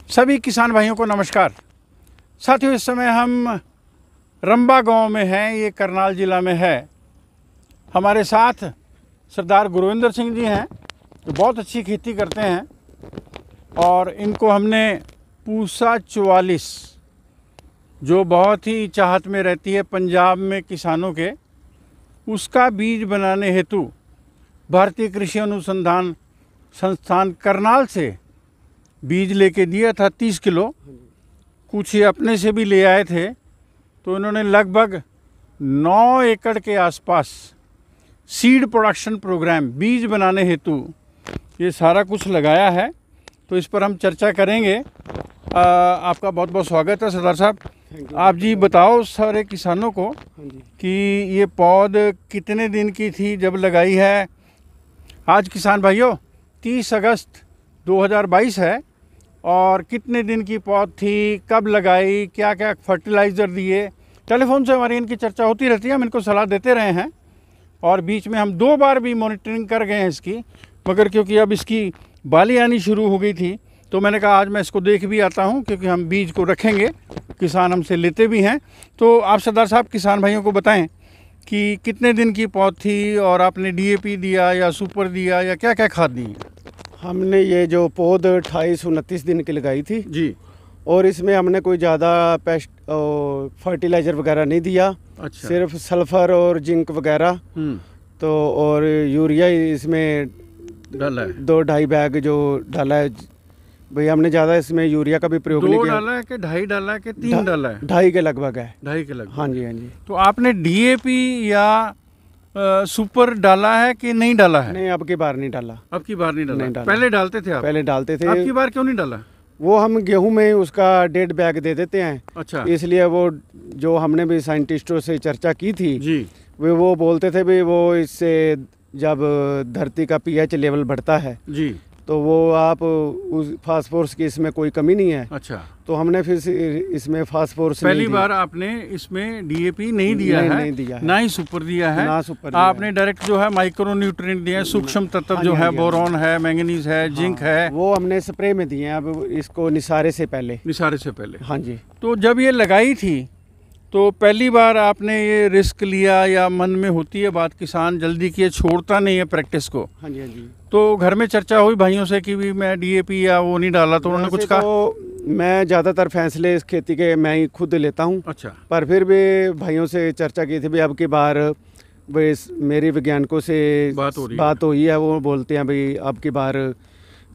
सभी किसान भाइयों को नमस्कार। साथियों, इस समय हम रंबा गांव में हैं, ये करनाल ज़िला में है। हमारे साथ सरदार गुरविंदर सिंह जी हैं, जो बहुत अच्छी खेती करते हैं और इनको हमने पूसा 44 जो बहुत ही चाहत में रहती है पंजाब में किसानों के, उसका बीज बनाने हेतु भारतीय कृषि अनुसंधान संस्थान करनाल से बीज लेके दिया था 30 किलो। कुछ ये अपने से भी ले आए थे, तो इन्होंने लगभग 9 एकड़ के आसपास सीड प्रोडक्शन प्रोग्राम बीज बनाने हेतु ये सारा कुछ लगाया है। तो इस पर हम चर्चा करेंगे। आपका बहुत बहुत स्वागत है सरदार साहब। आप जी बताओ सारे किसानों को कि ये पौध कितने दिन की थी जब लगाई है। आज किसान भाइयों 30 अगस्त 2022 है और कितने दिन की पौध थी, कब लगाई, क्या क्या फर्टिलाइज़र दिए। टेलीफोन से हमारी इनकी चर्चा होती रहती है, हम इनको सलाह देते रहे हैं और बीच में हम 2 बार भी मॉनिटरिंग कर गए हैं इसकी, मगर क्योंकि अब इसकी बाली आनी शुरू हो गई थी तो मैंने कहा आज मैं इसको देख भी आता हूं, क्योंकि हम बीज को रखेंगे, किसान हमसे लेते भी हैं। तो आप सरदार साहब किसान भाइयों को बताएं कि कितने दिन की पौध थी और आपने डीएपी दिया या सुपर दिया या क्या क्या खाद दी? हमने ये जो पौध 28-29 दिन की लगाई थी जी, और इसमें हमने कोई ज़्यादा पेस्ट फर्टिलाइज़र वगैरह नहीं दिया। अच्छा। सिर्फ सल्फ़र और जिंक वगैरह तो और यूरिया इसमें डाला है 2-2.5 बैग जो डाला है भाई। हमने ज़्यादा इसमें यूरिया का भी प्रयोग नहीं 2 किया। डाला है कि 2.5 डाला है कि 3 डाला है? 2.5 के लगभग है। 2.5 के लगभग। हाँ जी, हाँ जी। तो आपने डीएपी या सुपर डाला है कि नहीं डाला है? नहीं, अब की बार नहीं डाला। अब की बार नहीं डाला, नहीं डाला। पहले डालते थे आप? पहले डालते थे। अब की बार क्यों नहीं डाला? वो हम गेहूं में उसका 1.5 बैग दे देते हैं। अच्छा, इसलिए वो जो हमने भी साइंटिस्टों से चर्चा की थी जी, वो बोलते थे भी वो इससे जब धरती का पीएच लेवल बढ़ता है जी, तो वो आप उस फास्फोरस की इसमें कोई कमी नहीं है। अच्छा। तो हमने फिर इसमें फास्फोरस पहली बार आपने इसमें डीएपी नहीं दिया है, नहीं दिया है, ना ही सुपर दिया है, ना सुपर दिया आपने डायरेक्ट जो है माइक्रो न्यूट्रिएंट दिए हैं, सूक्ष्म तत्व जो है, बोरॉन है, मैंगनीज है, जिंक है, वो हमने स्प्रे में दिए हैं अब इसको निसारे से पहले। निसारे से पहले। हाँ जी। तो जब ये लगाई थी तो पहली बार आपने ये रिस्क लिया या मन में होती है बात, किसान जल्दी किए छोड़ता नहीं है प्रैक्टिस को? हाँ जी, हाँ जी। तो घर में चर्चा हुई भाइयों से कि भी मैं डीएपी या वो नहीं डाला, तो उन्होंने कुछ कहा? तो मैं ज़्यादातर फैसले इस खेती के मैं ही खुद लेता हूँ। अच्छा। पर फिर भी भाइयों से चर्चा की थी भी अब की बार भाई मेरी वैज्ञानिकों से बात हुई है। वो बोलते हैं भाई अब की बार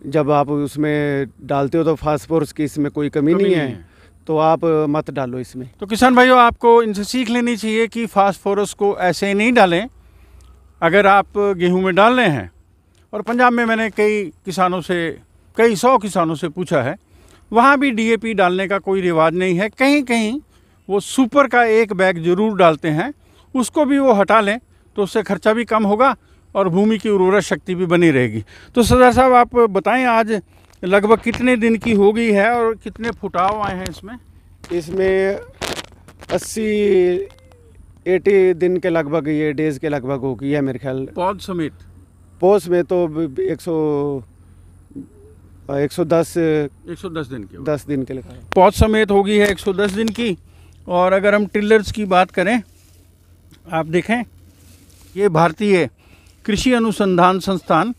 जब आप उसमें डालते हो तो फास्फोरस की इसमें कोई कमी नहीं है, तो आप मत डालो इसमें। तो किसान भाइयों आपको इनसे सीख लेनी चाहिए कि फास्फोरस को ऐसे ही नहीं डालें अगर आप गेहूं में डाल रहे हैं। और पंजाब में मैंने कई 100 किसानों से पूछा है, वहाँ भी डीएपी डालने का कोई रिवाज नहीं है। कहीं कहीं वो सुपर का 1 बैग जरूर डालते हैं, उसको भी वो हटा लें तो उससे खर्चा भी कम होगा और भूमि की उर्वरक शक्ति भी बनी रहेगी। तो सरदार साहब आप बताएं आज लगभग कितने दिन की हो गई है और कितने फुटाव आए हैं इसमें? इसमें 80-80 दिन के लगभग, ये डेज के लगभग हो गई है मेरे ख्याल। पौध समेत? पोस में तो 110 दिन की 10 दिन के लगभग पौध समेत होगी है 110 दिन की। और अगर हम टिलर्स की बात करें, आप देखें ये भारतीय कृषि अनुसंधान संस्थान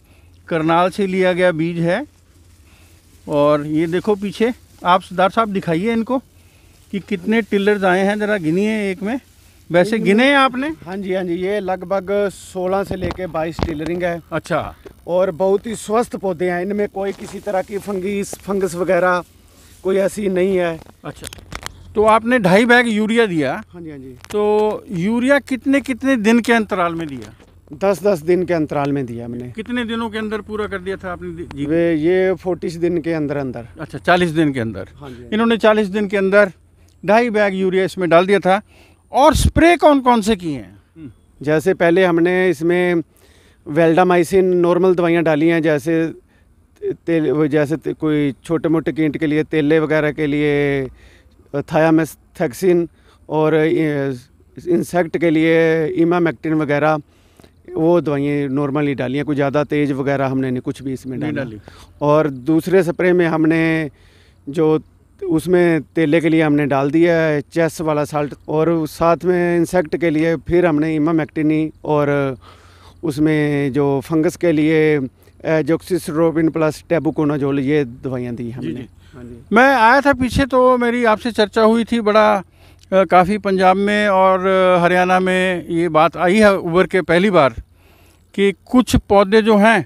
करनाल से लिया गया बीज है। और ये देखो पीछे, आप सरदार साहब दिखाइए इनको कि कितने टिलर्स आए हैं, ज़रा गिनिए एक में। वैसे गिने हैं आपने? हाँ जी, हाँ जी। ये लगभग 16 से लेके 22 टिलरिंग है। अच्छा। और बहुत ही स्वस्थ पौधे हैं, इनमें कोई किसी तरह की फंगस वगैरह कोई ऐसी नहीं है। अच्छा, तो आपने 2.5 बैग यूरिया दिया? हाँ जी, हाँ जी। तो यूरिया कितने कितने दिन के अंतराल में दिया? 10-10 दिन के अंतराल में दिया मैंने। कितने दिनों के अंदर पूरा कर दिया था आपने जी? ये 40 दिन के अंदर अंदर। अच्छा, 40 दिन के अंदर। हाँ जी। इन्होंने 40 दिन के अंदर 2.5 बैग यूरिया इसमें डाल दिया था। और स्प्रे कौन कौन से किए हैं? जैसे पहले हमने इसमें वेल्डामाइसिन नॉर्मल दवाइयाँ डाली हैं, जैसे कोई छोटे मोटे कीट के लिए, तेले वगैरह के लिए थायामेथक्सिन, और इंसेक्ट के लिए इमामेक्टिन वगैरह, वो दवाइयाँ नॉर्मली डाली हैं। कोई ज़्यादा तेज़ वगैरह हमने नहीं कुछ भी इसमें डाली। और दूसरे स्प्रे में हमने जो उसमें तेले के लिए हमने डाल दिया है चेस वाला साल्ट, और साथ में इंसेक्ट के लिए फिर हमने इमामेक्टिनी, और उसमें जो फंगस के लिए एजोक्सिस्ट्रोबिन प्लस टेबुकोनाजोल, ये दवाइयाँ दी हमने। हाँ जी। मैं आया था पीछे तो मेरी आपसे चर्चा हुई थी, बड़ा काफ़ी पंजाब में और हरियाणा में ये बात आई है उभर के पहली बार कि कुछ पौधे जो हैं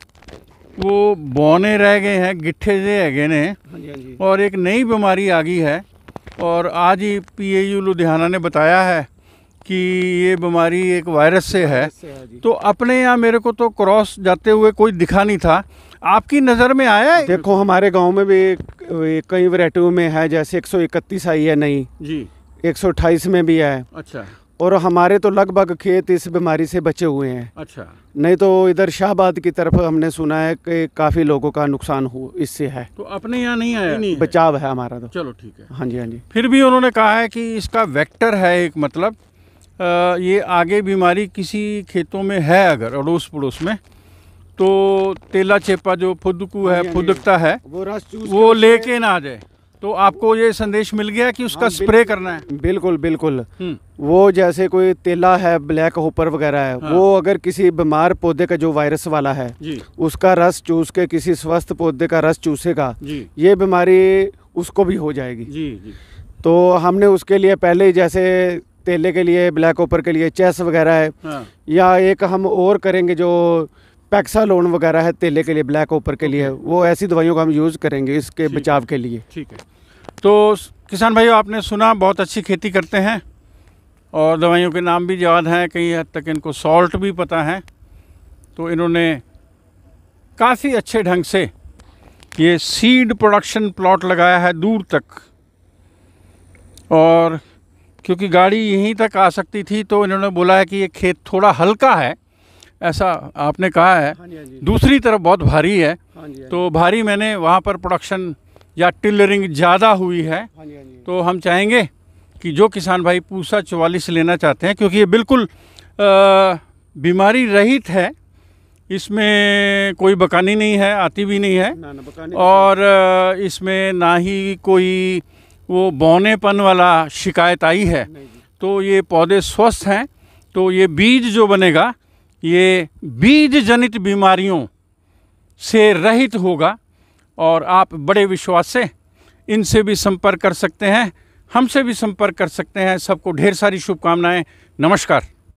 वो बौने रह गए हैं, गिट्ठे से रह गए हैं, हाँ जी। और एक नई बीमारी आ गई है। और आज ही PAU लुधियाना ने बताया है कि ये बीमारी एक वायरस से है। तो अपने यहाँ मेरे को तो क्रॉस जाते हुए कोई दिखा नहीं था, आपकी नज़र में आया है? देखो हमारे गांव में भी कई वैरायटियों में है, जैसे 131 आई है नई जी, 128 में भी है। अच्छा, और हमारे तो लगभग खेत इस बीमारी से बचे हुए हैं। अच्छा। नहीं तो इधर शाहबाद की तरफ हमने सुना है कि काफ़ी लोगों का नुकसान हो इससे है। तो अपने यहाँ नहीं आया? नहीं, बचाव है हमारा तो। चलो ठीक है। हाँ जी, हाँ जी। फिर भी उन्होंने कहा है कि इसका वेक्टर है एक, मतलब ये आगे बीमारी किसी खेतों में है अगर अड़ोस पड़ोस में, तो तेला चेपा जो फुदकू है, फुदकता है, वो लेके ना आ जाए। तो आपको ये संदेश मिल गया कि उसका स्प्रे करना है? बिल्कुल बिल्कुल। वो जैसे कोई तेला है, ब्लैक होपर वगैरह है, हाँ। वो अगर किसी बीमार पौधे का जो वायरस वाला है जी, उसका रस चूस के किसी स्वस्थ पौधे का रस चूसेगा जी, ये बीमारी उसको भी हो जाएगी जी, जी। तो हमने उसके लिए पहले जैसे तेले के लिए, ब्लैक होपर के लिए चेस वगैरह है, हाँ। या एक हम और करेंगे जो पैक्सालोन वगैरह है तेले के लिए, ब्लैक होपर के लिए, वो ऐसी दवाइयों का हम यूज़ करेंगे इसके बचाव के लिए। ठीक है। तो किसान भाइयों, आपने सुना, बहुत अच्छी खेती करते हैं और दवाइयों के नाम भी याद हैं, कई हद तक इनको सॉल्ट भी पता है। तो इन्होंने काफ़ी अच्छे ढंग से ये सीड प्रोडक्शन प्लॉट लगाया है दूर तक, और क्योंकि गाड़ी यहीं तक आ सकती थी तो इन्होंने बोला है कि ये खेत थोड़ा हल्का है, ऐसा आपने कहा है। हाँ जी। दूसरी तरफ बहुत भारी है। हाँ जी। तो भारी मैंने वहाँ पर प्रोडक्शन या टिलरिंग ज़्यादा हुई है। हाँ जी। तो हम चाहेंगे कि जो किसान भाई पूसा 44 लेना चाहते हैं, क्योंकि ये बिल्कुल बीमारी रहित है, इसमें कोई बकानी नहीं है, आती भी नहीं है, और इसमें ना ही कोई वो बौनेपन वाला शिकायत आई है। तो ये पौधे स्वस्थ हैं। तो ये बीज जो बनेगा ये बीज जनित बीमारियों से रहित होगा, और आप बड़े विश्वास से इनसे भी संपर्क कर सकते हैं, हमसे भी संपर्क कर सकते हैं। सबको ढेर सारी शुभकामनाएं। नमस्कार।